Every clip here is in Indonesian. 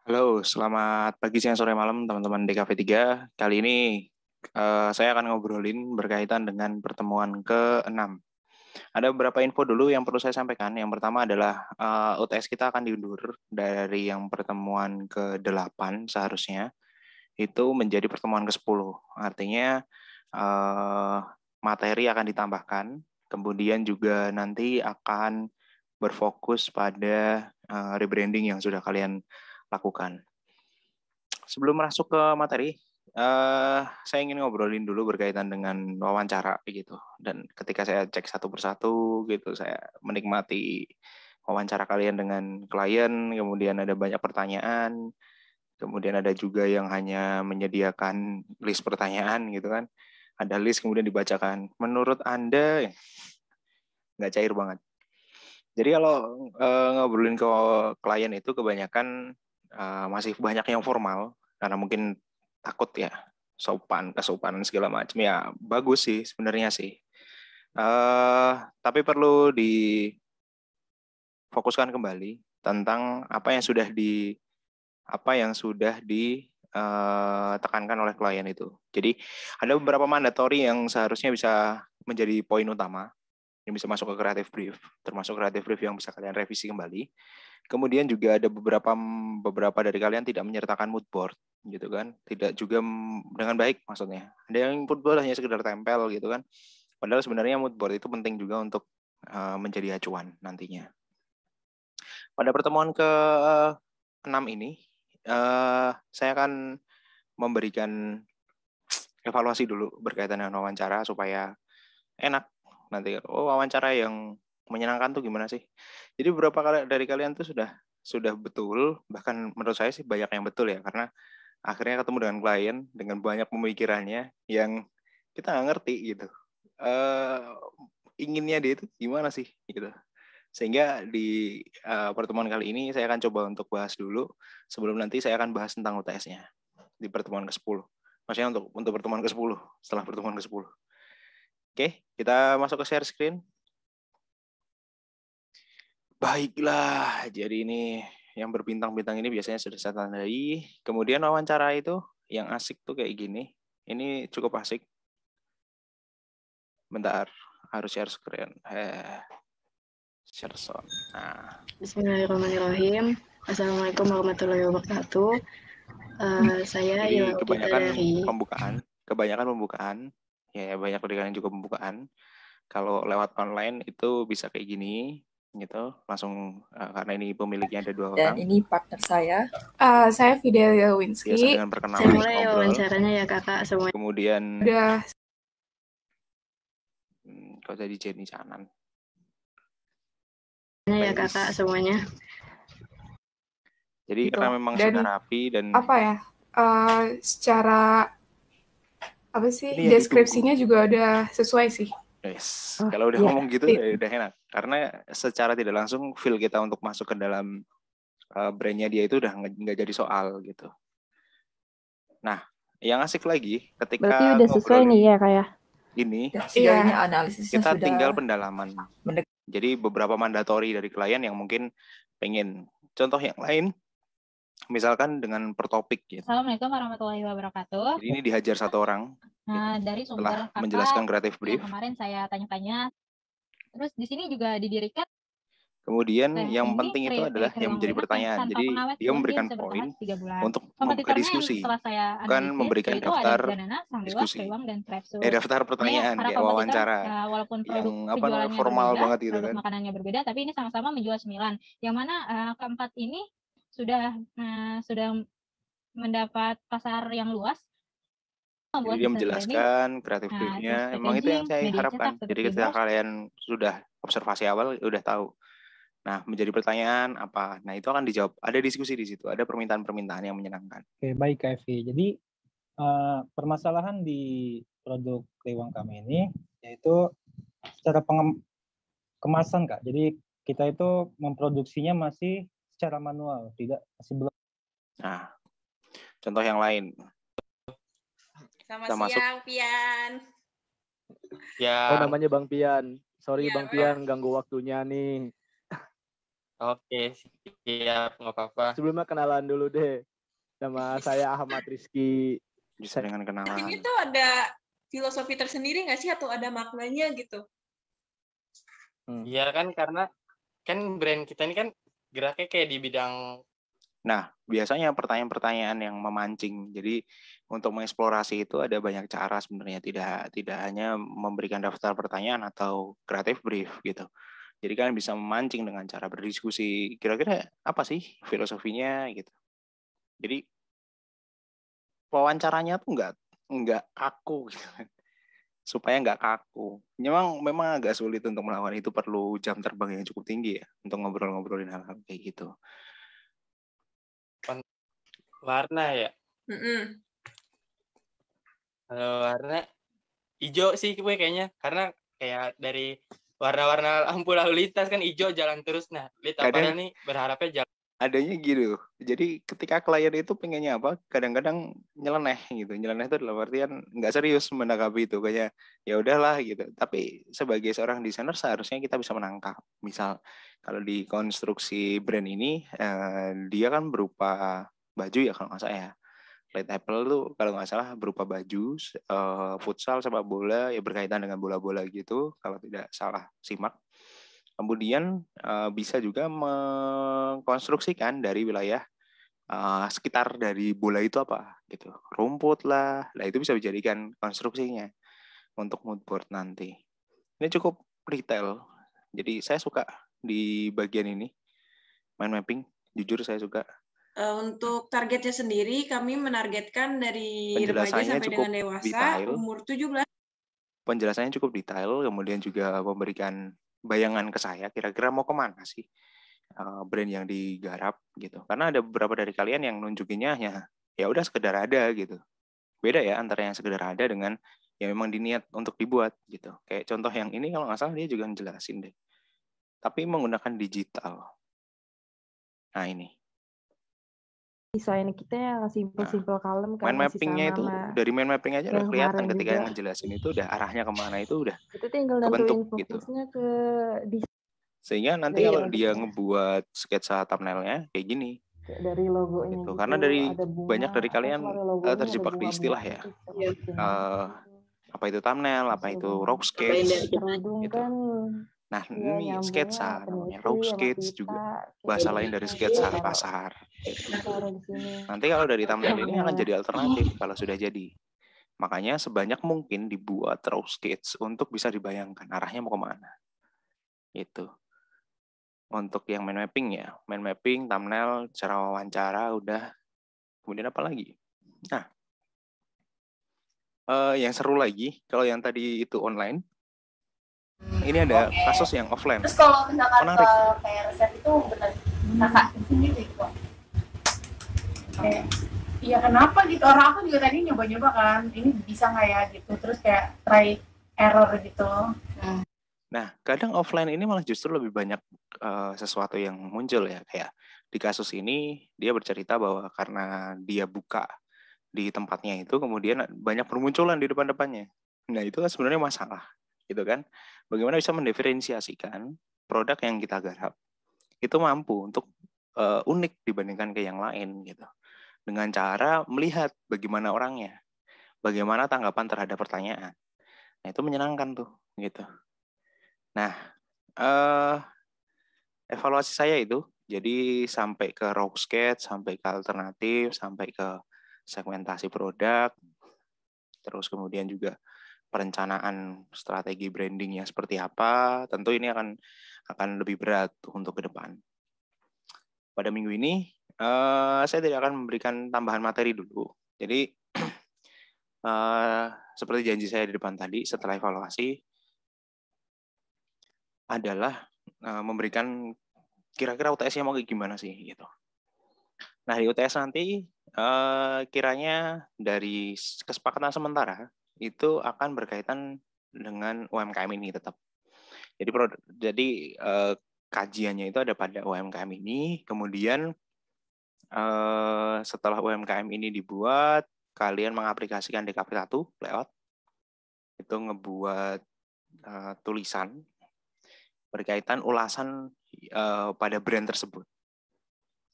Halo, selamat pagi, siang, sore, malam teman-teman DKV3. Kali ini saya akan ngobrolin berkaitan dengan pertemuan ke-6. Ada beberapa info dulu yang perlu saya sampaikan. Yang pertama adalah UTS kita akan diundur dari yang pertemuan ke-8 seharusnya. Itu menjadi pertemuan ke-10. Artinya materi akan ditambahkan. Kemudian juga nanti akan berfokus pada rebranding yang sudah kalian lakukan. Sebelum masuk ke materi, saya ingin ngobrolin dulu berkaitan dengan wawancara gitu. Dan ketika saya cek satu persatu gitu, saya menikmati wawancara kalian dengan klien, kemudian ada banyak pertanyaan, kemudian ada juga yang hanya menyediakan list pertanyaan gitu kan. Ada list kemudian dibacakan. Menurut Anda, nggak cair banget. Jadi kalau ngobrolin ke klien itu kebanyakan masih banyak yang formal, karena mungkin takut ya, kesopanan segala macam ya. Bagus sih sebenarnya sih. Tapi perlu difokuskan kembali tentang apa yang sudah ditekankan oleh klien itu. Jadi ada beberapa mandatori yang seharusnya bisa menjadi poin utama yang bisa masuk ke creative brief, termasuk creative brief yang bisa kalian revisi kembali. Kemudian juga ada beberapa dari kalian tidak menyertakan mood board gitu kan, tidak juga dengan baik maksudnya. Ada yang mood board hanya sekedar tempel gitu kan. Padahal sebenarnya mood board itu penting juga untuk menjadi acuan nantinya. Pada pertemuan ke-6 ini, saya akan memberikan evaluasi dulu berkaitan dengan wawancara supaya enak nanti. Wawancara yang menyenangkan tuh gimana sih? Jadi beberapa kali dari kalian tuh sudah betul, bahkan menurut saya sih banyak yang betul ya, karena akhirnya ketemu dengan klien dengan banyak pemikirannya yang kita nggak ngerti gitu. Inginnya dia itu gimana sih gitu. Sehingga di pertemuan kali ini saya akan coba untuk bahas dulu sebelum nanti saya akan bahas tentang UTS-nya di pertemuan ke-10. Maksudnya untuk pertemuan ke-10, setelah pertemuan ke-10. Oke, kita masuk ke share screen. Baiklah, jadi ini yang berbintang-bintang ini biasanya sudah saya tandai. Kemudian wawancara itu yang asik tuh kayak gini. Ini cukup asik. Bentar, harus share screen. Share sound. Nah. Bismillahirrahmanirrahim. Assalamualaikum warahmatullahi wabarakatuh. Saya Jadi Ila Udita kebanyakan dari pembukaan. Ya, banyak dari kalian juga pembukaan. Kalau lewat online itu bisa kayak gini gitu, langsung karena ini pemiliknya ada 2 orang. Dan ini partner saya. Saya Fidelia Winsky. Biasa dengan Saya perkenalan mulai ngobrol. wawancaranya ya kakak semuanya. Kemudian Udah kok jadi Jenny Canan. Ya kakak semuanya. Jadi gitu. karena memang Dan sudah rapi dan apa ya? Secara apa sih? ini ya Deskripsinya juga udah sesuai sih. Yes. Kalau udah ngomong gitu ya udah enak. Karena secara tidak langsung feel kita untuk masuk ke dalam brandnya dia itu udah nggak jadi soal gitu. Nah, yang asik lagi ketika berarti udah sesuai nih ya kayak ini Sejauh ini analisisnya kita sudah tinggal pendalaman. Jadi beberapa mandatori dari klien yang mungkin pengen contoh yang lain, misalkan dengan per topik gitu. Assalamualaikum warahmatullahi wabarakatuh. Jadi ini dihajar satu orang. Nah, dari sumber setelah menjelaskan creative brief. Yang kemarin saya tanya-tanya. Terus di sini juga didirikan. Kemudian yang penting itu adalah yang menjadi pertanyaan. Jadi dia memberikan poin untuk membuka diskusi, bukan memberikan daftar diskusi. Daftar pertanyaan kayak wawancara. Walaupun Yang formal berbeda, banget gitu kan. makanannya berbeda, tapi ini sama-sama menjual cemilan. Yang mana keempat ini sudah mendapat pasar yang luas. Jadi dia menjelaskan kreatif briefnya, emang itu yang saya harapkan. Jadi ketika kalian sudah observasi awal, udah tahu. Nah, menjadi pertanyaan apa? Nah, itu akan dijawab. Ada diskusi di situ, ada permintaan-permintaan yang menyenangkan. Oke, baik Kak Evi. Jadi permasalahan di produk Lewang kami ini yaitu secara kemasan Kak. Jadi kita itu memproduksinya masih secara manual, masih belum. Nah, contoh yang lain. Selamat siang, Pian. Ya. Oh, namanya Bang Pian. Sorry ya, Bang Pian, ganggu waktunya nih. Oke, siap, nggak apa-apa. Sebelumnya kenalan dulu deh. Nama saya Ahmad Rizky. Justru dengan kenalan. Itu ada filosofi tersendiri nggak sih atau ada maknanya gitu? Iya kan, karena kan brand kita ini kan geraknya kayak di bidang. Nah, biasanya pertanyaan-pertanyaan yang memancing. Jadi untuk mengeksplorasi itu ada banyak cara sebenarnya, tidak hanya memberikan daftar pertanyaan atau creative brief gitu. Jadi kalian bisa memancing dengan cara berdiskusi. Kira-kira apa sih filosofinya gitu. Jadi wawancaranya tuh nggak kaku gitu. Supaya nggak kaku. Memang agak sulit untuk melakukan itu, perlu jam terbang yang cukup tinggi ya untuk ngobrol-ngobrolin hal-hal kayak gitu. Warna ya. Kalau warna hijau sih gue kayaknya, karena kayak dari warna-warna lampu lalu lintas kan hijau jalan terus. Nah, Lita Farel nih berharapnya jalan. Adanya gitu. Jadi ketika klien itu pengennya apa, kadang-kadang nyeleneh gitu. Nyeleneh itu dalam artian nggak serius menanggapi itu, kayak ya udahlah gitu. Tapi sebagai seorang desainer seharusnya kita bisa menangkap. Misal kalau di konstruksi brand ini dia kan berupa baju ya kalau nggak salah ya. Red Apple tuh kalau nggak salah berupa baju futsal sepak bola ya, berkaitan dengan bola-bola gitu kalau tidak salah simak. Kemudian bisa juga mengkonstruksikan dari wilayah sekitar dari bola itu apa gitu, rumput lah, itu bisa dijadikan konstruksinya untuk mood board nanti. Ini cukup detail, jadi saya suka di bagian ini mind mapping, jujur saya suka. Untuk targetnya sendiri kami menargetkan dari remaja sampai dengan dewasa detail, umur 17. Penjelasannya cukup detail, kemudian juga memberikan bayangan ke saya kira-kira mau kemana sih brand yang digarap gitu. Karena ada beberapa dari kalian yang nunjukinnya ya udah sekedar ada gitu. Beda ya antara yang sekedar ada dengan yang memang diniat untuk dibuat gitu. Kayak contoh yang ini kalau nggak salah dia juga ngejelasin deh. Tapi menggunakan digital. Nah ini. Desain kita yang simple-simple kalem kan. Mind mappingnya itu dari mind mapping aja udah kelihatan ketika yang ngejelasin itu udah arahnya kemana, itu udah itu tinggal kebentuk gitu. Ke Sehingga nanti kalau dia ngebuat sketsa thumbnailnya kayak gini dari logonya gitu. Karena dari banyak dari kalian terjebak di istilah ya. Apa itu thumbnail, apa itu raw sketch gitu. Nah, ini sketsa namanya raw sketch juga bahasa lain dari sketsa pasar. Gitu. Nanti kalau dari thumbnail ini akan jadi alternatif kalau sudah jadi. Makanya sebanyak mungkin dibuat raw sketch untuk bisa dibayangkan arahnya mau kemana. Itu. Untuk yang mind mapping ya, mind mapping, thumbnail, cara wawancara udah. Kemudian apa lagi? Nah, yang seru lagi kalau yang tadi itu online. Ini ada kasus yang offline. Terus kalau misalkan kayak resep itu benar kakak sendiri gitu. Kayak, iya kenapa gitu? Orang aku juga tadi nyoba-nyoba kan, ini bisa nggak ya gitu. Terus kayak try error gitu. Nah, kadang offline ini malah justru lebih banyak sesuatu yang muncul ya. Kayak di kasus ini dia bercerita bahwa karena dia buka di tempatnya itu, kemudian banyak bermunculan di depan-depannya. Nah, itu kan sebenarnya masalah. Gitu kan, bagaimana bisa mendiferensiasikan produk yang kita garap itu mampu untuk unik dibandingkan ke yang lain gitu, dengan cara melihat bagaimana orangnya, bagaimana tanggapan terhadap pertanyaan. Nah, itu menyenangkan tuh gitu. Nah, evaluasi saya itu jadi sampai ke raw sketch, sampai ke alternatif, sampai ke segmentasi produk, terus kemudian juga perencanaan strategi brandingnya seperti apa, tentu ini akan lebih berat untuk ke depan. Pada minggu ini, saya tidak akan memberikan tambahan materi dulu. Jadi, seperti janji saya di depan tadi, setelah evaluasi, adalah memberikan kira-kira UTS-nya mau kayak gimana sih, gitu. Nah, di UTS nanti, kiranya dari kesepakatan sementara, itu akan berkaitan dengan UMKM ini tetap. Jadi kajiannya itu ada pada UMKM ini, kemudian setelah UMKM ini dibuat, kalian mengaplikasikan DKP 1 lewat, itu ngebuat tulisan berkaitan ulasan pada brand tersebut.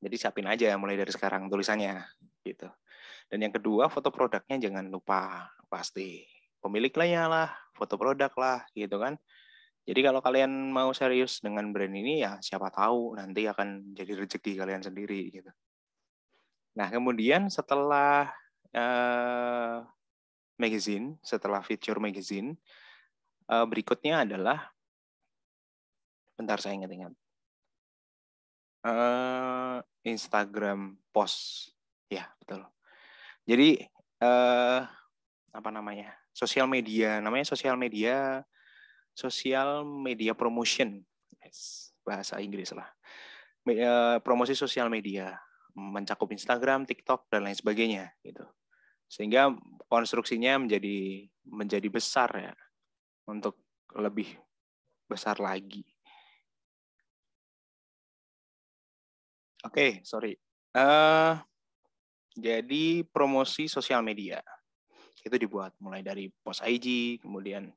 Jadi siapin aja mulai dari sekarang tulisannya gitu. Dan yang kedua, foto produknya jangan lupa, pasti pemiliknya lah, foto produk lah gitu kan. Jadi kalau kalian mau serius dengan brand ini ya siapa tahu nanti akan jadi rezeki kalian sendiri gitu. Nah, kemudian setelah magazine, setelah feature magazine, berikutnya adalah bentar saya ingat-ingat. Instagram post. Ya, betul. Jadi apa namanya? Sosial media, namanya sosial media promotion. Bahasa Inggris lah. Promosi sosial media mencakup Instagram, TikTok dan lain sebagainya gitu. Sehingga konstruksinya menjadi besar ya. Untuk lebih besar lagi. Oke, sorry. Jadi promosi sosial media itu dibuat mulai dari post IG, kemudian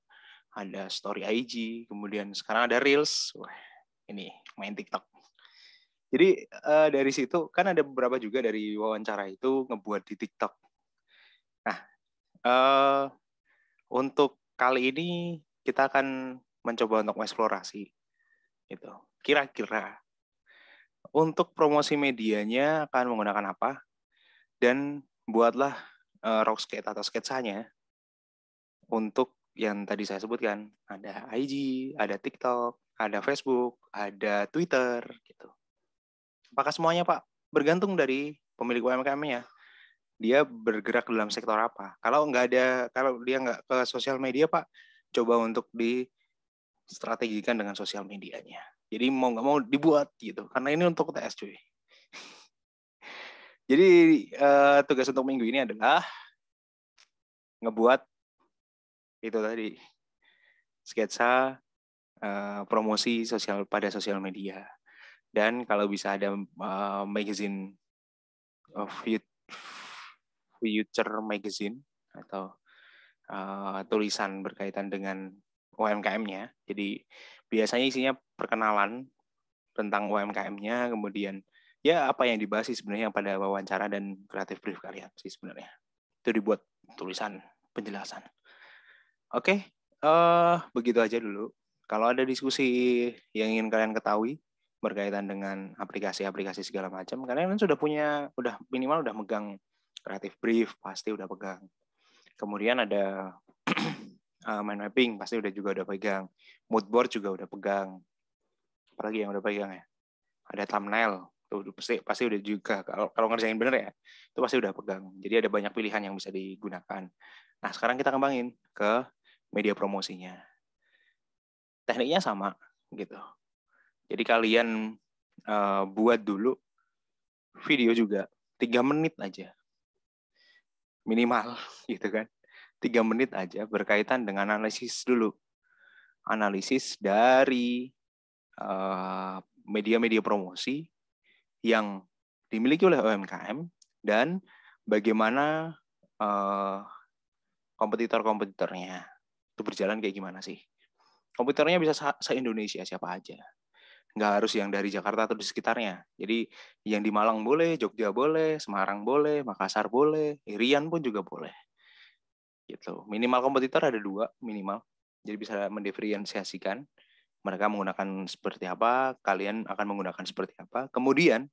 ada story IG, kemudian sekarang ada Reels. Wah, ini main TikTok. Jadi dari situ kan ada beberapa juga dari wawancara itu ngebuat di TikTok. Nah, untuk kali ini kita akan mencoba untuk eksplorasi. Gitu. Kira-kira untuk promosi medianya akan menggunakan apa? Dan buatlah rock skate atau sketsanya untuk yang tadi saya sebutkan. Ada IG, ada TikTok, ada Facebook, ada Twitter. Gitu. Apakah semuanya, Pak? Bergantung dari pemilik UMKM-nya. Dia bergerak dalam sektor apa. Kalau dia nggak ke sosial media, Pak, coba untuk distrategikan dengan sosial medianya. Jadi mau nggak mau dibuat gitu. Karena ini untuk UTS, cuy. Jadi tugas untuk minggu ini adalah ngebuat itu tadi sketsa promosi pada sosial media. Dan kalau bisa ada magazine future magazine atau tulisan berkaitan dengan UMKM-nya. Jadi biasanya isinya perkenalan tentang UMKM-nya, kemudian ya apa yang dibahas sih sebenarnya pada wawancara dan kreatif brief kalian sih sebenarnya. Itu dibuat tulisan penjelasan. Oke, begitu aja dulu. Kalau ada diskusi yang ingin kalian ketahui berkaitan dengan aplikasi-aplikasi segala macam, kalian sudah minimal udah megang kreatif brief, pasti udah pegang. Kemudian ada mind mapping, pasti juga udah pegang. Mood board juga udah pegang. Apalagi yang udah pegang ya? Ada thumbnail, tuh pasti udah juga. Kalau ngerjain bener ya, itu pasti udah pegang. Jadi ada banyak pilihan yang bisa digunakan. Nah, sekarang kita kembangin ke media promosinya. Tekniknya sama, gitu. Jadi kalian buat dulu video juga 3 menit aja. Minimal, gitu kan. 3 menit aja berkaitan dengan analisis dulu. Analisis dari media-media promosi yang dimiliki oleh UMKM dan bagaimana kompetitor-kompetitornya itu berjalan kayak gimana sih. Kompetitornya bisa se-Indonesia siapa aja. Nggak harus yang dari Jakarta atau di sekitarnya. Jadi yang di Malang boleh, Jogja boleh, Semarang boleh, Makassar boleh, Irian pun juga boleh. Gitu. Minimal kompetitor ada 2 minimal. Jadi bisa mendiferensiasikan mereka menggunakan seperti apa, kalian akan menggunakan seperti apa. Kemudian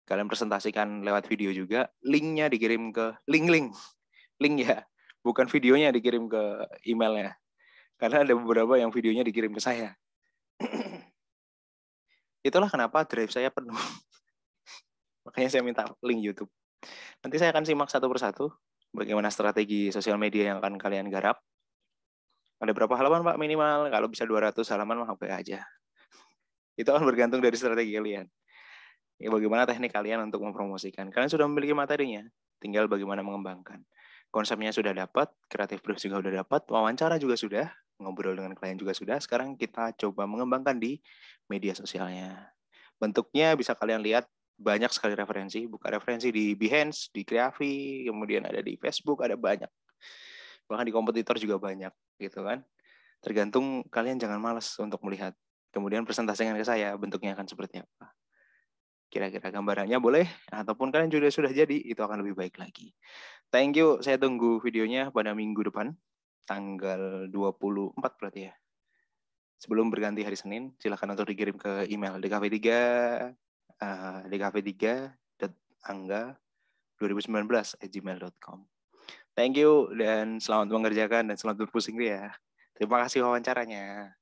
kalian presentasikan lewat video juga, linknya dikirim ke link ya, bukan videonya dikirim ke emailnya. Karena ada beberapa yang videonya dikirim ke saya. Itulah kenapa drive saya penuh. Makanya saya minta link YouTube. Nanti saya akan simak satu persatu bagaimana strategi sosial media yang akan kalian garap. Ada berapa halaman, Pak, minimal? Kalau bisa 200 halaman, mah oke aja. Itu akan bergantung dari strategi kalian. Ya, bagaimana teknik kalian untuk mempromosikan. Kalian sudah memiliki materinya, tinggal bagaimana mengembangkan. Konsepnya sudah dapat, kreatif brief juga sudah dapat, wawancara juga sudah, ngobrol dengan klien juga sudah. Sekarang kita coba mengembangkan di media sosialnya. Bentuknya bisa kalian lihat banyak sekali referensi. Buka referensi di Behance, di Kreavi, kemudian ada di Facebook, ada banyak. Bahkan di kompetitor juga banyak, gitu kan. Tergantung kalian jangan malas untuk melihat Kemudian presentasikan ke saya, bentuknya akan seperti apa. Kira-kira gambarannya boleh, ataupun kalian juga sudah jadi, itu akan lebih baik lagi. Thank you, saya tunggu videonya pada minggu depan, tanggal 24 berarti ya. Sebelum berganti hari Senin, silakan untuk dikirim ke email dkv3angga2019@gmail.com. Thank you, dan selamat mengerjakan, dan selamat berpusing ya. Terima kasih wawancaranya.